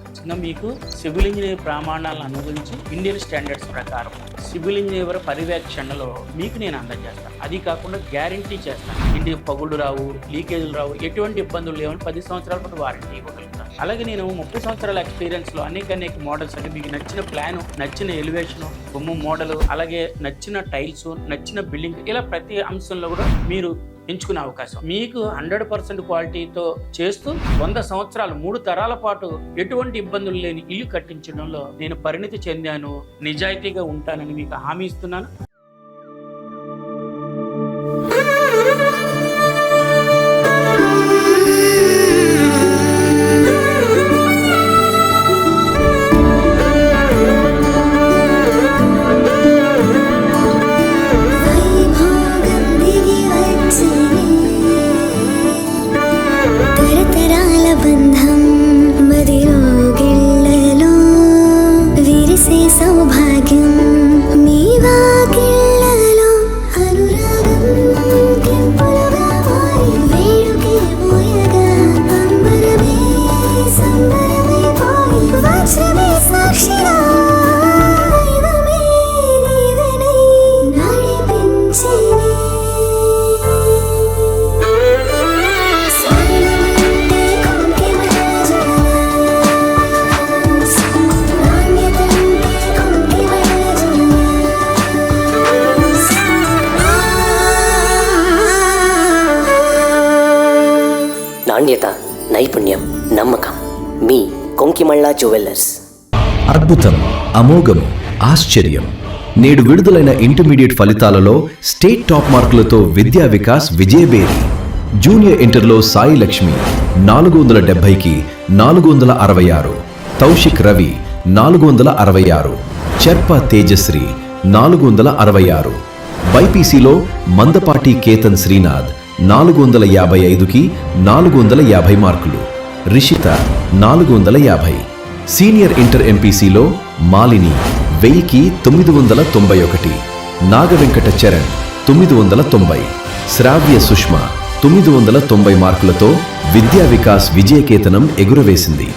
మీకు సివిల్ ఇంజనీర్ ప్రమాణాలను అనుగురించి ఇండియన్ స్టాండర్డ్స్ ప్రకారం సివిల్ ఇంజనీర్ పర్యవేక్షణలో మీకు నేను అందజేస్తాను. అది కాకుండా గ్యారంటీ చేస్తాను, ఇంటి పగుళ్ళు రావు, లీకేజీలు రావు, ఎటువంటి ఇబ్బందులు లేవని 10 సంవత్సరాల పాటు వారంటీ ఇవ్వగలుగుతాను. అలాగే నేను 30 సంవత్సరాల ఎక్స్పీరియన్స్లో అనేక మోడల్స్, అంటే మీకు నచ్చిన ప్లాను, నచ్చిన ఎలివేషన్, బొమ్మ మోడల్, అలాగే నచ్చిన టైల్స్, నచ్చిన బిల్డింగ్, ఇలా ప్రతి అంశంలో కూడా మీరు ఎంచుకునే అవకాశం. మీకు 100% క్వాలిటీతో చేస్తూ 100 సంవత్సరాలు 3 తరాల పాటు ఎటువంటి ఇబ్బందులు లేని ఇల్లు కట్టించడంలో నేను పరిణితి చెందాను, నిజాయితీగా ఉంటానని మీకు హామీ ఇస్తున్నాను. సౌభాగ్యం మీ వాకి నాణ్యత, నైపుణ్యం, నమ్మకం. మీ కొంకిమళ్ళ జ్యువెల్లర్స్. అద్భుతం, అమోఘం, ఆశ్చర్యం. నేడు విడుదలైన ఇంటర్మీడియట్ ఫలితాలలో స్టేట్ టాప్ మార్కులతో విద్యా వికాస్ విజయబేరి. జూనియర్ ఇంటర్లో సాయి లక్ష్మి 470కి 466, తౌషిక్ రవి 466, చర్ప తేజశ్రీ 466, బైపీసీలో మందపాటి కేతన్ శ్రీనాథ్ 455కి 450 మార్కులు, రిషిత 450. సీనియర్ ఇంటర్ ఎంపీసీలో మాలిని 1000కి 991, నాగవెంకట చరణ్ 990, శ్రావ్య సుష్మ 990 మార్కులతో విద్యా వికాస్ విజయకేతనం ఎగురవేసింది.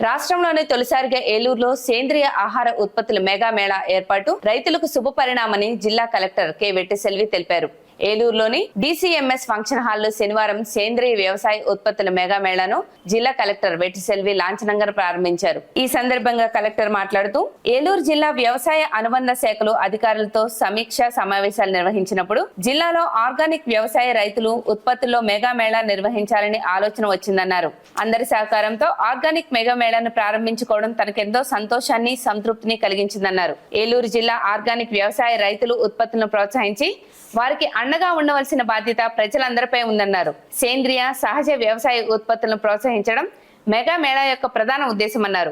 రాష్ట్రంలోనే తొలిసారిగా ఏలూరులో సేంద్రియ ఆహార ఉత్పత్తుల మెగా మేళా ఏర్పాటు రైతులకు శుభ పరిణామని జిల్లా కలెక్టర్ కె వెట్టిసెల్వి తెలిపారు. ఏలూరులోని DCMS ఫంక్షన్ హాల్లో శనివారం సేంద్రియ వ్యవసాయ ఉత్పత్తుల మెగా మేళాను జిల్లా కలెక్టర్ వెట్టిసెల్వి లాంఛనంగా ప్రారంభించారు. ఈ సందర్భంగా కలెక్టర్ మాట్లాడుతూ ఏలూరు జిల్లా వ్యవసాయ అనుబంధ శాఖలు అధికారులతో సమీక్ష సమావేశాలు నిర్వహించినప్పుడు జిల్లాలో ఆర్గానిక్ వ్యవసాయ రైతులు ఉత్పత్తుల్లో మెగా మేళా నిర్వహించాలని ఆలోచన వచ్చిందన్నారు. అందరి సహకారంతో ఆర్గానిక్ మెగా మేళాను ప్రారంభించుకోవడం తనకెంతో సంతోషాన్ని, సంతృప్తిని కలిగించిందన్నారు. ఏలూరు జిల్లా ఆర్గానిక్ వ్యవసాయ రైతులు ఉత్పత్తులను ప్రోత్సహించి వారికి అండగా ఉండవలసిన బాధ్యత ప్రజలందరిపై ఉందన్నారు. సేంద్రియ సహజ వ్యవసాయ ఉత్పత్తులను ప్రోత్సహించడం మెగా మేళా యొక్క ప్రధాన ఉద్దేశమన్నారు.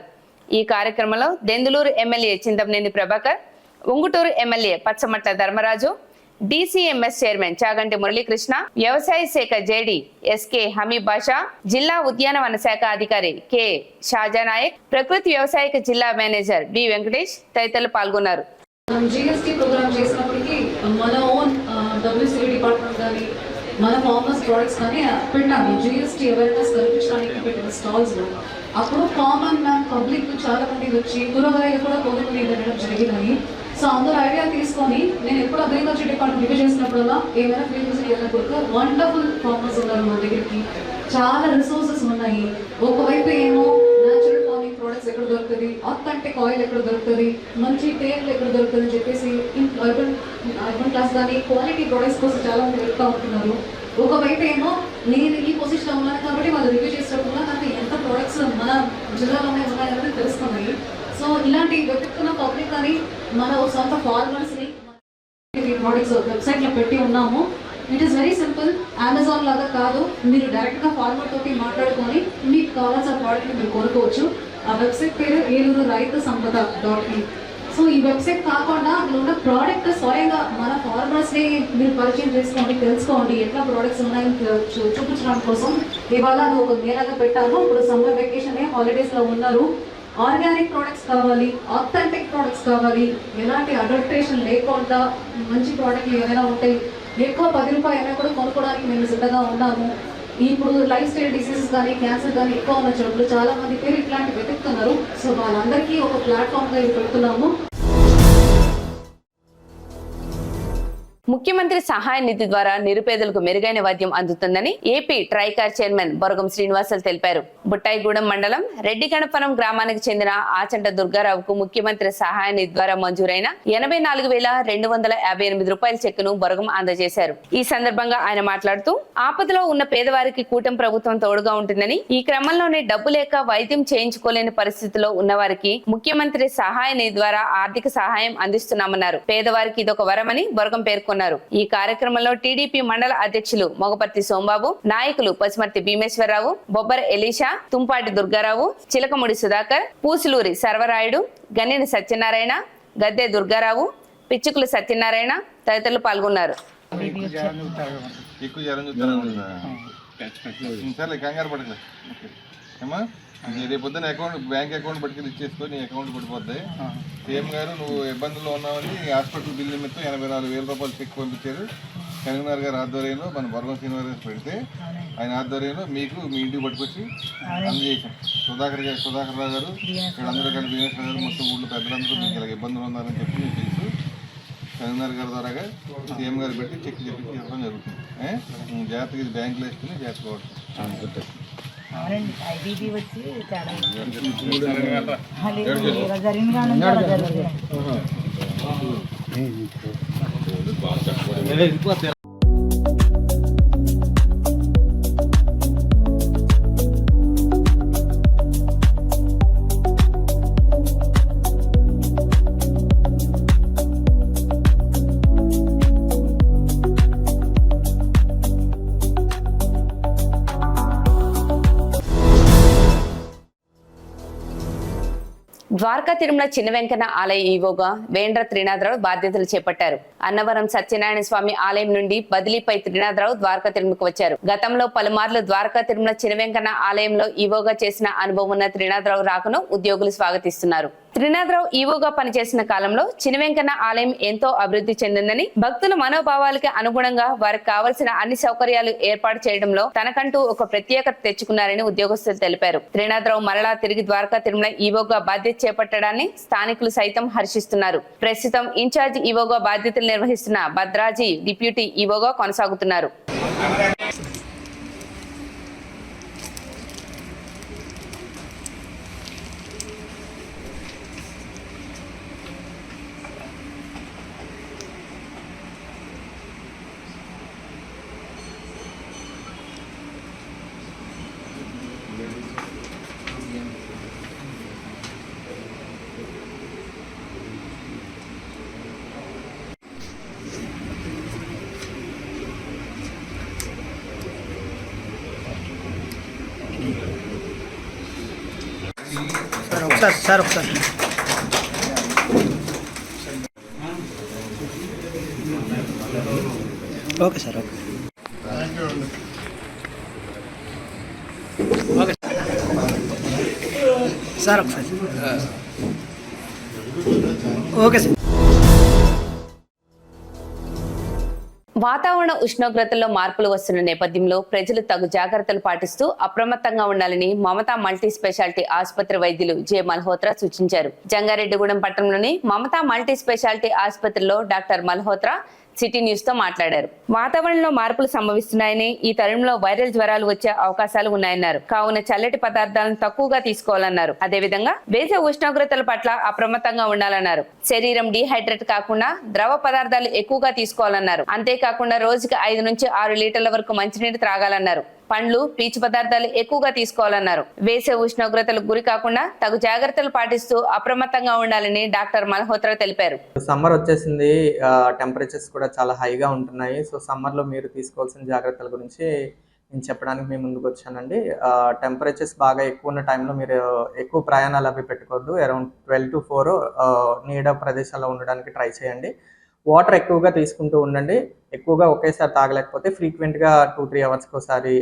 ఈ కార్యక్రమంలో Denduluru MLA Chintamaneni Prabhakar, Unguturu MLA Pachamatla Dharmaraju, DCMS chairman Chaganti Muralikrishna, వ్యవసాయ శాఖ JD SK హమీద్ బాషా, జిల్లా ఉద్యానవన శాఖ అధికారి K షాజానాయక్, ప్రకృతి వ్యవసాయక జిల్లా మేనేజర్ B వెంకటేష్ తదితరులు పాల్గొన్నారు. GST ప్రోగ్రామ్ చేసినప్పటికీ మన ఓన్ WCD డిపార్ట్మెంట్ కానీ మన ఫార్మర్స్ ప్రోడక్ట్స్ కానీ పెట్టాము. GST అవేర్నెస్ కల్పించడానికి పెట్టిన స్టాల్స్లో అప్పుడు కామన్ మ్యాన్ పబ్లిక్ చాలా మంది వచ్చి కూరగాయలు కూడా కొనుక్కుని వెళ్ళడం జరిగినాయి. సో అందరూ ఐడియా తీసుకొని నేను ఎప్పుడు అగ్రికల్చర్ డిపార్ట్మెంట్ రివ్యూ చేసినప్పుడల్లా ఏమైనా ఫీల్ విజిట్ వెళ్ళినప్పుడు వండర్ఫుల్ ఫార్మర్స్ ఉన్నారు మన దగ్గరికి, చాలా రిసోర్సెస్ ఉన్నాయి. ఒకవైపు ఏమో న్యాచురల్ ఫార్మింగ్ ప్రోడక్ట్స్ ఎక్కడ దొరుకుతుంది, ఆథెంటిక్ ఆయిల్ ఎక్కడ దొరుకుతుంది, మంచి తేనెలు ఎక్కడ దొరుకుతుంది అని చెప్పేసి అర్బన్ క్లాస్ కానీ క్వాలిటీ ప్రొడక్ట్స్ కోసం చాలా మంది వెళ్తూ ఉంటున్నారు. ఒకవైపు ఏమో నేను ఈ పొజిషన్లో ఉన్నాను కాబట్టి వాళ్ళు రివ్యూ చేసినప్పుడు నాకు ఎంత ప్రొడక్ట్స్ మన జిల్లాలోనే ఉన్నాయని తెలుస్తున్నాయి. సో ఇలాంటి వెతుక్కున్న పబ్లిక్ కానీ మన సొంత ఫార్మర్స్ని ప్రోడక్ట్స్ వెబ్సైట్లో పెట్టి ఉన్నాము. It is very simple. Amazon లాగా కాదు, మీరు డైరెక్ట్గా ఫార్మర్ తోటి మాట్లాడుకొని మీకు కావాల్సిన ప్రోడక్ట్ని మీరు కొనుక్కోవచ్చు. ఆ వెబ్సైట్ పేరు ఏలూరు రైతు సంపద.in. సో ఈ వెబ్సైట్ కాకుండా అందులో ఉన్న ప్రోడక్ట్ స్వయంగా మన ఫార్మర్స్ని మీరు పరిచయం చేసుకోండి, తెలుసుకోండి ఎట్లా ప్రోడక్ట్స్ ఉన్నాయని చూపించడం కోసం ఇవాళ అది ఒక మేళాగా పెట్టాము. ఇప్పుడు సమ్మర్ వెకేషన్ హాలిడేస్లో ఉన్నారు. ఆర్గానిక్ ప్రోడక్ట్స్ కావాలి, ఆథెంటిక్ ప్రోడక్ట్స్ కావాలి, ఎలాంటి అడల్ట్రేషన్ లేకుండా మంచి ప్రోడక్ట్లు ఏమైనా ఉంటాయి, ఎక్కువ 10 రూపాయలు కూడా కొనుక్కోవడానికి మేము సిద్ధంగా ఉన్నాము. ఇప్పుడు లైఫ్ స్టైల్ డిసీజెస్ కానీ క్యాన్సర్ కానీ ఎక్కువ ఉన్న చోట్ల చాలా మంది పేరు ఇట్లాంటి వెతుకుతున్నారు. సో వాళ్ళందరికీ ఒక ప్లాట్ఫామ్గా ఇది పెడుతున్నాము. ముఖ్యమంత్రి సహాయ నిధి ద్వారా నిరుపేదలకు మెరుగైన వైద్యం అందుతుందని ఏపీ ట్రైకార్ చైర్మన్ బొరగం శ్రీనివాసులు తెలిపారు. బుట్టాయిగూడెం మండలం రెడ్డిగణపురం గ్రామానికి చెందిన ఆచంట దుర్గారావుకు ముఖ్యమంత్రి సహాయ నిధి ద్వారా మంజూరైన 84,258 రూపాయల చెక్కును బొరగం అందజేశారు. ఈ సందర్భంగా ఆయన మాట్లాడుతూ ఆపదలో ఉన్న పేదవారికి కూటమి ప్రభుత్వం తోడుగా ఉంటుందని, ఈ క్రమంలోనే డబ్బు లేక వైద్యం చేయించుకోలేని పరిస్థితిలో ఉన్నవారికి ముఖ్యమంత్రి సహాయ నిధి ద్వారా ఆర్థిక సహాయం అందిస్తున్నామన్నారు. పేదవారికి ఇదొక వరమని బొరగం పేర్కొన్నారు. ఈ కార్యక్రమంలో టీడీపీ మండల అధ్యక్షులు మొగపర్తి సోంబాబు, నాయకులు పసుమర్తి భీమేశ్వరరావు, బొబ్బర ఎలీషా, తుంపాటి దుర్గారావు, చిలకముడి సుధాకర్, పూసులూరి సర్వరాయుడు, గన్నెని సత్యనారాయణ, గద్దె దుర్గారావు, పిచ్చుకులు సత్యనారాయణ తదితరులు పాల్గొన్నారు. రేపు పొద్దున్న బ్యాంక్ అకౌంట్ పట్టుకెళ్ళి ఇచ్చేసుకొని నీ అకౌంట్ పడిపోద్ది. సీఎం గారు నువ్వు ఇబ్బందుల్లో ఉన్నావని హాస్పిటల్ బిల్ నిమిత్తం 84,000 రూపాయలు చెక్ పంపించారు. కరీంనగర్ గారి ఆధ్వర్యంలో మన బొర్గం శ్రీనివాస్ పెడితే ఆయన ఆధ్వర్యంలో మీకు మీ ఇంటికి పట్టుకొచ్చి అందజేసాం. సుధాకర్ రావు గారు ఇక్కడ అందరూ కలిపి బిజినెస్ గారు మొత్తం ఊళ్ళో పెద్దలందరూ మీకు ఇలాగ ఇబ్బందులు ఉన్నారని చెప్పి మీకు తెలుసు. కరీంనగర్ గారి ద్వారాగా సీఎం గారు పెట్టి చెక్ చెప్పించి ఇవ్వడం జరుగుతుంది. జాగ్రత్తగా ఇది బ్యాంకులో వేసుకుని జాగ్రత్తగా ద్వారకా తిరుమల చిన్న వెంకన్న ఆలయ ఈవోగా వేండ్ర త్రినాథరావు బాధ్యతలు చేపట్టారు. అన్నవరం సత్యనారాయణ స్వామి ఆలయం నుండి బదిలీపై త్రినాథరావు ద్వారకా తిరుమలకు వచ్చారు. గతంలో పలుమార్లు ద్వారకా తిరుమల చిన్న వెంకన్న ఆలయంలో ఈవోగా చేసిన అనుభవం ఉన్న త్రినాథరావు రాకను ఉద్యోగులు స్వాగతిస్తున్నారు. త్రినాథరావు ఈవోగా పనిచేసిన కాలంలో చిన్న వెంకన్న ఆలయం ఎంతో అభివృద్ధి చెందిందని, భక్తుల మనోభావాలకి అనుగుణంగా వారికి కావలసిన అన్ని సౌకర్యాలు ఏర్పాటు చేయడంలో తనకంటూ ఒక ప్రత్యేకత తెచ్చుకున్నారని ఉద్యోగస్తులు తెలిపారు. త్రినాథరావు మరలా తిరిగి ద్వారకా తిరుమల ఈవోగా బాధ్యత చేపట్టడాన్ని స్థానికులు సైతం హర్షిస్తున్నారు. ప్రస్తుతం ఇన్ఛార్జ్ ఈవోగా బాధ్యతలు నిర్వహిస్తున్న భద్రాజీ డిప్యూటీ ఈవోగా కొనసాగుతున్నారు. సార్ ఒకసారి okay sir okay okay sir ఒకసారి ఓకే సార్. వాతావరణ ఉష్ణోగ్రతల్లో మార్పులు వస్తున్న నేపథ్యంలో ప్రజలు తగు జాగ్రత్తలు పాటిస్తూ అప్రమత్తంగా ఉండాలని మమతా మల్టీ స్పెషాలిటీ ఆసుపత్రి వైద్యులు జె మల్హోత్రా సూచించారు. జంగారెడ్డిగూడెం పట్టణంలోని మమతా మల్టీ స్పెషాలిటీ ఆసుపత్రిలో డాక్టర్ మల్హోత్రా సిటీ న్యూస్ తో మాట్లాడారు. వాతావరణంలో మార్పులు సంభవిస్తున్నాయని, ఈ తరుణంలో వైరల్ జ్వరాలు వచ్చే అవకాశాలు ఉన్నాయన్నారు. కావున చల్లటి పదార్థాలను తక్కువగా తీసుకోవాలన్నారు. అదేవిధంగా వేసవి ఉష్ణోగ్రతల పట్ల అప్రమత్తంగా ఉండాలన్నారు. శరీరం డీహైడ్రేట్ కాకుండా ద్రవ పదార్థాలు ఎక్కువగా తీసుకోవాలన్నారు. అంతేకాకుండా రోజుకి 5 నుంచి 6 లీటర్ల వరకు మంచినీరు త్రాగాలన్నారు. పండ్లు, పీచు పదార్థాలు ఎక్కువగా తీసుకోవాలన్నారు. వేసవి ఉష్ణోగ్రతలకు గురి కాకుండా తగు జాగ్రత్తలు పాటిస్తూ అప్రమత్తంగా ఉండాలని డాక్టర్ మల్హోత్రా తెలిపారు. సమ్మర్ వచ్చేసింది, టెంపరేచర్స్ కూడా చాలా హైగా ఉంటున్నాయి. సో సమ్మర్లో మీరు తీసుకోవాల్సిన జాగ్రత్తల గురించి నేను చెప్పడానికి మీ ముందుకు వచ్చానండి. టెంపరేచర్స్ బాగా ఎక్కువ ఉన్న టైంలో మీరు ఎక్కువ ప్రయాణాలు అవి పెట్టుకోవద్దు. అరౌండ్ 12 to 4 నీడ ప్రదేశాల్లో ఉండడానికి ట్రై చేయండి. వాటర్ ఎక్కువగా తీసుకుంటూ ఉండండి. ఎక్కువగా ఒకేసారి తాగలేకపోతే ఫ్రీక్వెంట్గా 2-3 అవర్స్కి ఒకసారి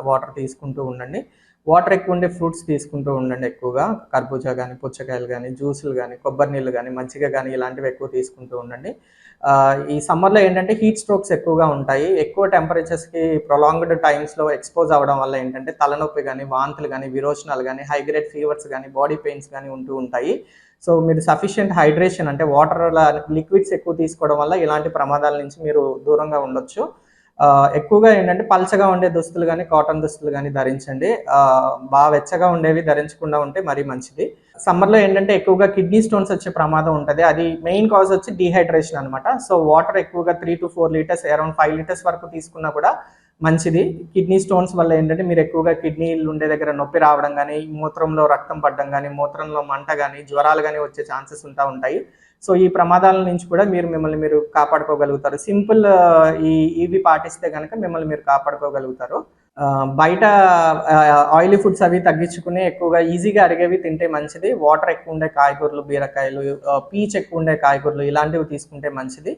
వాటర్ తీసుకుంటూ ఉండండి. వాటర్ ఎక్కువ ఉండే ఫ్రూట్స్ తీసుకుంటూ ఉండండి. ఎక్కువగా కర్బూజా కానీ, పుచ్చకాయలు కానీ, జ్యూసులు కానీ, కొబ్బరి నీళ్ళు కానీ, మజ్జిగ కానీ ఇలాంటివి ఎక్కువ తీసుకుంటూ ఉండండి. ఈ సమ్మర్లో ఏంటంటే హీట్ స్ట్రోక్స్ ఎక్కువగా ఉంటాయి. ఎక్కువ టెంపరేచర్స్కి ప్రొలాంగ్డ్ టైమ్స్లో ఎక్స్పోజ్ అవ్వడం వల్ల ఏంటంటే తలనొప్పి కానీ, వాంతులు కానీ, విరోచనాలు కానీ, హైగ్రేడ్ ఫీవర్స్ కానీ, బాడీ పెయిన్స్ కానీ ఉంటూ ఉంటాయి. సో మీరు సఫిషియెంట్ హైడ్రేషన్ అంటే వాటర్ లిక్విడ్స్ ఎక్కువ తీసుకోవడం వల్ల ఇలాంటి ప్రమాదాల నుంచి మీరు దూరంగా ఉండొచ్చు. ఎక్కువగా ఏంటంటే పల్చగా ఉండే దుస్తులు కానీ, కాటన్ దుస్తులు కానీ ధరించండి. బాగా వెచ్చగా ఉండేవి ధరించకుండా ఉంటే మరీ మంచిది. సమ్మర్లో ఏంటంటే ఎక్కువగా కిడ్నీ స్టోన్స్ వచ్చే ప్రమాదం ఉంటుంది. అది మెయిన్ కాజ్ వచ్చి డీహైడ్రేషన్ అనమాట. సో వాటర్ ఎక్కువగా 3 to 4 లీటర్స్, అరౌండ్ 5 లీటర్స్ వరకు తీసుకున్నా కూడా మంచిది. కిడ్నీ స్టోన్స్ వల్ల ఏంటంటే మీరు ఎక్కువగా కిడ్నీలు ఉండే దగ్గర నొప్పి రావడం కానీ, మూత్రంలో రక్తం పడడం కానీ, మూత్రంలో మంట కానీ, జ్వరాలు కానీ వచ్చే ఛాన్సెస్ ఉంటాయి. సో ఈ ప్రమాదాల నుంచి కూడా మిమ్మల్ని మీరు కాపాడుకోగలుగుతారు. సింపుల్ ఇవి పాటిస్తే కనుక మిమ్మల్ని మీరు కాపాడుకోగలుగుతారు. బయట ఆయిలీ ఫుడ్స్ అవి తగ్గించుకుని ఎక్కువగా ఈజీగా అరిగేవి తింటే మంచిది. వాటర్ ఎక్కువ ఉండే కాయగూరలు, బీరకాయలు, పీచ్ ఎక్కువ ఉండే కాయగూరలు ఇలాంటివి తీసుకుంటే మంచిది.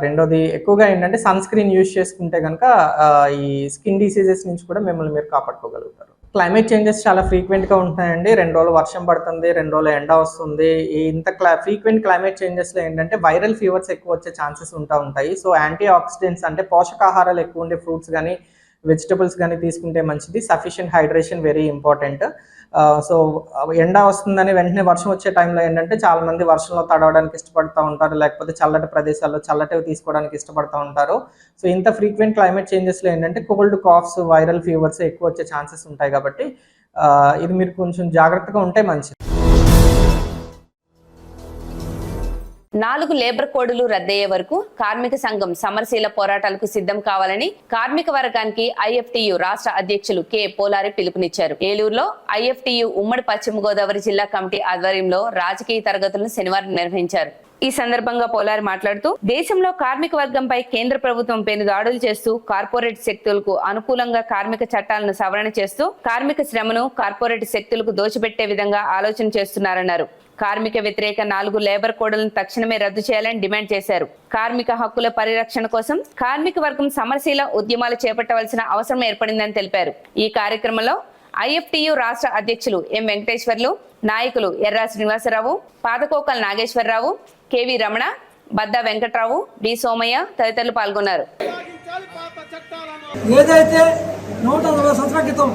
రెండోది ఎక్కువగా ఏంటంటే సన్ స్క్రీన్ యూజ్ చేసుకుంటే కనుక ఈ స్కిన్ డిసీజెస్ నుంచి కూడా మిమ్మల్ని మీరు కాపాడుకోగలుగుతారు. క్లైమేట్ చేంజెస్ చాలా ఫ్రీక్వెంట్గా ఉంటున్నాయండి. 2 రోజులు వర్షం పడుతుంది, 2 రోజులు ఎండ వస్తుంది. ఇంత ఫ్రీక్వెంట్ క్లైమేట్ చేంజెస్లో ఏంటంటే వైరల్ ఫీవర్స్ ఎక్కువ వచ్చే ఛాన్సెస్ ఉంటాయి. సో యాంటీ ఆక్సిడెంట్స్ అంటే పోషకాహారాలు ఎక్కువ ఉండే ఫ్రూట్స్ కానీ వెజిటబుల్స్ కానీ తీసుకుంటే మంచిది. Sufficient hydration very important. So ఎండ వస్తుందని వెంటనే వర్షం వచ్చే టైంలో ఏంటంటే చాలామంది వర్షంలో తడవడానికి ఇష్టపడుతూ ఉంటారు, లేకపోతే చల్లటి ప్రదేశాల్లో చల్లటివి తీసుకోవడానికి ఇష్టపడుతూ ఉంటారు. సో ఇంత ఫ్రీక్వెంట్ క్లైమేట్ చేంజెస్లో ఏంటంటే కోల్డ్, కాఫ్స్, వైరల్ ఫీవర్స్ ఎక్కువ వచ్చే ఛాన్సెస్ ఉంటాయి. కాబట్టి ఇది మీరు కొంచెం జాగ్రత్తగా ఉంటే మంచిది. 4 లేబర్ కోడ్లు రద్దయ్యే వరకు కార్మిక సంఘం సమరశీల పోరాటాలకు సిద్ధం కావాలని కార్మిక వర్గానికి ఐఎఫ్టియు రాష్ట్ర అధ్యక్షులు కె పోలారి పిలుపునిచ్చారు. ఏలూరులో ఐఎఫ్టియు ఉమ్మడి పశ్చిమ గోదావరి జిల్లా కమిటీ ఆధ్వర్యంలో రాజకీయ తరగతులను శనివారం నిర్వహించారు. ఈ సందర్భంగా పోలారి మాట్లాడుతూ దేశంలో కార్మిక వర్గంపై కేంద్ర ప్రభుత్వం పెను దాడులు చేస్తూ కార్పొరేట్ శక్తులకు అనుకూలంగా కార్మిక చట్టాలను సవరణ చేస్తూ కార్మిక శ్రమను కార్పొరేట్ శక్తులకు దోచిపెట్టే విధంగా ఆలోచన చేస్తున్నారన్నారు. కార్మిక వ్యతిరేక 4 లేబర్ కోడ్లను తక్షణమే రద్దు చేయాలని డిమాండ్ చేశారు. కార్మిక హక్కుల పరిరక్షణ కోసం కార్మిక వర్గం సమరశీల ఉద్యమాలు చేపట్టవలసిన అవసరం ఏర్పడిందని తెలిపారు. ఈ కార్యక్రమంలో ఐఎఫ్టియు రాష్ట్ర అధ్యక్షులు ఎం వెంకటేశ్వర్లు, నాయకులు ఎర్రా శ్రీనివాసరావు, పాతకోకల్ నాగేశ్వరరావు, కెవి రమణ, బద్దా వెంకట్రావు, డి సోమయ్య తదితరులు పాల్గొన్నారు. ఏదైతే 140 సంవత్సరాల క్రితం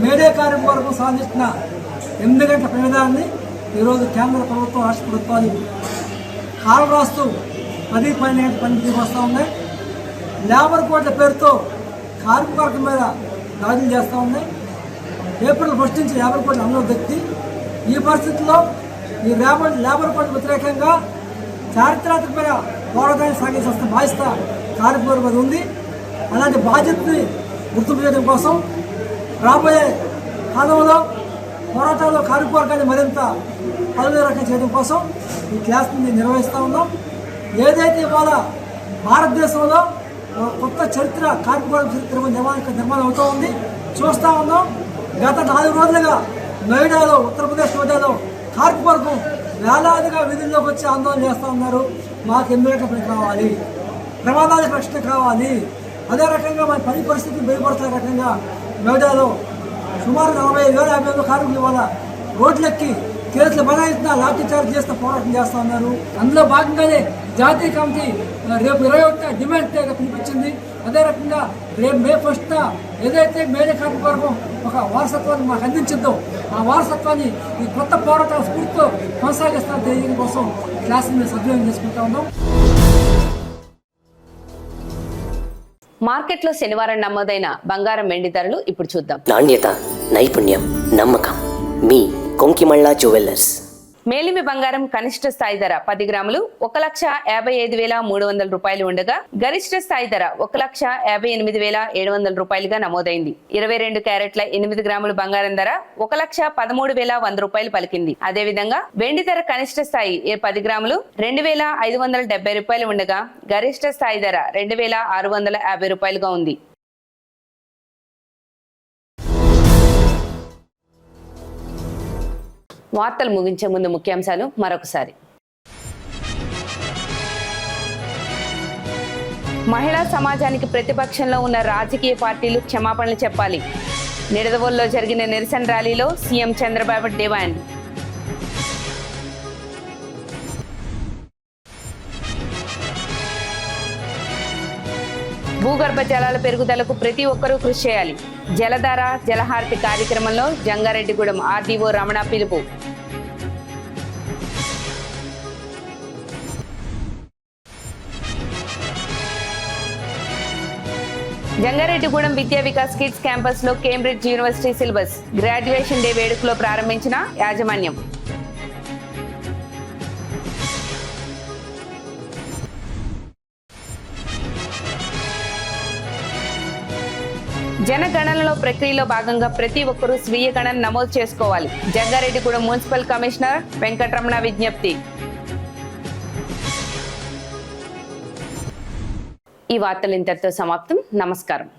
మేడే కార్మిక వర్గం సాధించిన 8 గంటల ప్రమాదాన్ని ఈరోజు కేంద్ర ప్రభుత్వం, రాష్ట్ర ప్రభుత్వాలు కాలం రాస్తూ 10 పని తీసుకొస్తూ ఉన్నాయి. లేబర్ కోడ్ల పేరుతో కార్మిక వర్గం మీద దాడులు చేస్తూ ఉన్నాయి. ఏప్రిల్ 1 నుంచి లేబర్ కోడ్లు అమలు తెచ్చి ఈ పరిస్థితుల్లో ఈ లేబర్ కోడ్ వ్యతిరేకంగా చారిత్రాత్మకమైన పోరాటాన్ని సాగించాల్సిన బాధ్యత కార్మిక వర్గం మీద ఉంది. అలాంటి బాధ్యతని గుర్తింపు చేయడం కోసం రాబోయే కాలంలో పోరాటాల్లో కార్మిక వర్గాన్ని మరింత పదవిరకం చేయడం కోసం ఈ క్లాస్ని నిర్వహిస్తూ ఉన్నాం. ఏదైతే ఇవాళ భారతదేశంలో కొత్త చరిత్ర కార్మిక వర్గ చరిత్ర నిర్మాణం అవుతూ ఉంది, చూస్తూ ఉన్నాం. గత 4 రోజులుగా నోయిడాలో, ఉత్తరప్రదేశ్ నోయిడాలో కార్మిక వర్గం వేలాదిగా విధుల్లోకి వచ్చి ఆందోళన చేస్తూ ఉన్నారు. మాకు 8 గంటల పని కావాలి, ప్రమాదాలకు రక్షణ కావాలి. అదే రకంగా మన పని పరిస్థితులు మెరుగుపడుతున్న రకంగా నోయిడాలో సుమారు 45,000 కార్మికులు ఇవాళ రోడ్లెక్కి కేసులు బనాయిస్తున్నా లాఠీ చార్జ్ చేస్తూ పోరాటం చేస్తూ ఉన్నారు. అందులో భాగంగానే జాతీయ కమిటీ రేపు 21 డిమాండ్ పిలిపించింది. అదే రకంగా రేపు మే 1న ఏదైతే మేడే కార్మిక వర్గం ఒక వారసత్వాన్ని మాకు అందించిందో ఆ వారసత్వాన్ని ఈ కొత్త పోరాటాల స్ఫూర్తితో కొనసాగిస్తున్న తెలియడం కోసం క్లాసుని మేము సద్వినియోగం చేసుకుంటా ఉన్నాం. మార్కెట్లో శనివారం నమోదైన బంగారం, వెండి ధరలు ఇప్పుడు చూద్దాం. నాణ్యత, నైపుణ్యం, నమ్మకం మీ కొంకిమళ్ళ జ్యువెల్లర్స్. మేలిమి బంగారం కనిష్ట స్థాయి ధర 10 గ్రాములు 1,55,300 రూపాయలు ఉండగా గరిష్ట స్థాయి ధర 1,58,700 రూపాయలుగా నమోదైంది. 22 క్యారెట్ల 8 గ్రాముల బంగారం ధర 1,13,100 రూపాయలు పలికింది. అదేవిధంగా వెండి ధర కనిష్ట స్థాయి 10 గ్రాములు 2,570 రూపాయలు ఉండగా గరిష్ట స్థాయి ధర 2,650 రూపాయలుగా ఉంది. వార్తలు ముగించే ముందు ముఖ్యాంశాలు మరొకసారి. మహిళా సమాజానికి ప్రతిపక్షంలో ఉన్న రాజకీయ పార్టీలు క్షమాపణలు చెప్పాలి. నిడదవోలులో జరిగిన నిరసన ర్యాలీలో సీఎం చంద్రబాబు డిమాండ్. భూగర్భ జలాల పెరుగుదలకు ప్రతి ఒక్కరూ కృషి చేయాలి. జలధార జలహారతి కార్యక్రమంలో జంగారెడ్డిగూడెం ఆర్డీఓ రమణ పిలుపు. జంగారెడ్డిగూడెం విద్యా వికాస్ కిడ్స్ క్యాంపస్ లో Cambridge university syllabus graduation day వేడుకలో ప్రారంభించిన యాజమాన్యం. జనగణనలో ప్రక్రియలో భాగంగా ప్రతి ఒక్కరూ స్వీయ గణన నమోదు చేసుకోవాలి. జంగారెడ్డిగూడెం మున్సిపల్ కమిషనర్ వెంకటరమణ విజ్ఞప్తి. ఈ వార్తలు ఇంతటితో సమాప్తం. నమస్కారం.